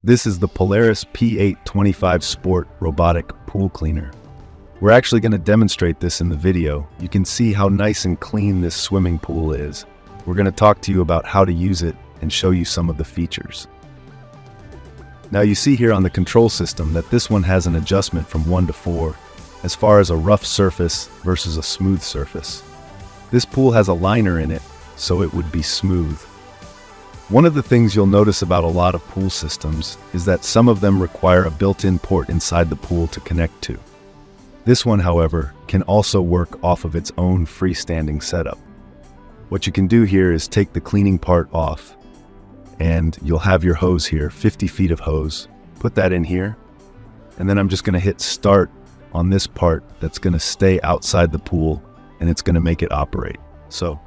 This is the Polaris P825 Sport Robotic Pool Cleaner. We're actually going to demonstrate this in the video. You can see how nice and clean this swimming pool is. We're going to talk to you about how to use it and show you some of the features. Now you see here on the control system that this one has an adjustment from 1 to 4 as far as a rough surface versus a smooth surface. This pool has a liner in it, so it would be smooth. One of the things you'll notice about a lot of pool systems is that some of them require a built-in port inside the pool to connect to. This one, however, can also work off of its own freestanding setup. What you can do here is take the cleaning part off, and you'll have your hose here, 50 feet of hose. Put that in here, and then I'm just going to hit start on this part that's going to stay outside the pool, and it's going to make it operate. So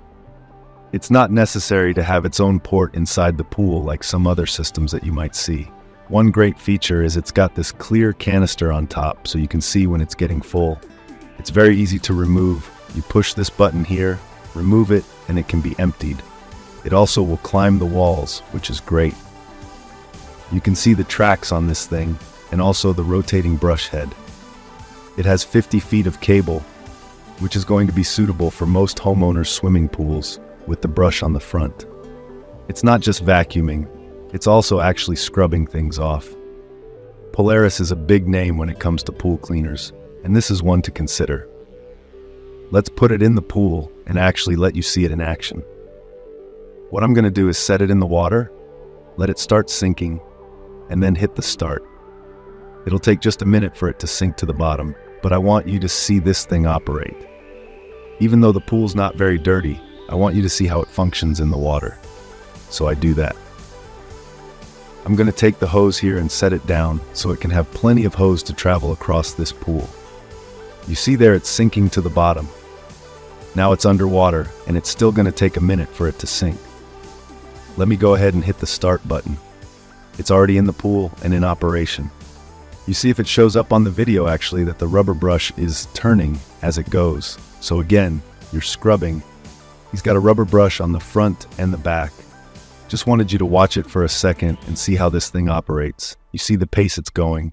it's not necessary to have its own port inside the pool like some other systems that you might see. One great feature is it's got this clear canister on top so you can see when it's getting full. It's very easy to remove. You push this button here, remove it, and it can be emptied. It also will climb the walls, which is great. You can see the tracks on this thing and also the rotating brush head. It has 50 feet of cable, which is going to be suitable for most homeowners' swimming pools with the brush on the front. It's not just vacuuming, it's also actually scrubbing things off. Polaris is a big name when it comes to pool cleaners, and this is one to consider. Let's put it in the pool and actually let you see it in action. What I'm going to do is set it in the water, let it start sinking, and then hit the start. It'll take just a minute for it to sink to the bottom, but I want you to see this thing operate. Even though the pool's not very dirty, I want you to see how it functions in the water. So I do that. I'm going to take the hose here and set it down so it can have plenty of hose to travel across this pool. You see there it's sinking to the bottom. Now it's underwater and it's still going to take a minute for it to sink. Let me go ahead and hit the start button. It's already in the pool and in operation. You see if it shows up on the video actually that the rubber brush is turning as it goes. So again, you're scrubbing. He's got a rubber brush on the front and the back. Just wanted you to watch it for a second and see how this thing operates. You see the pace it's going.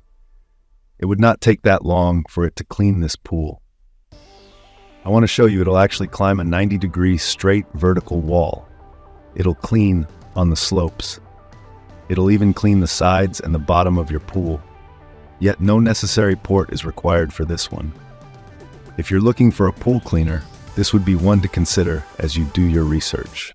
It would not take that long for it to clean this pool. I want to show you it'll actually climb a 90-degree straight vertical wall. It'll clean on the slopes. It'll even clean the sides and the bottom of your pool. Yet no necessary port is required for this one. If you're looking for a pool cleaner, this would be one to consider as you do your research.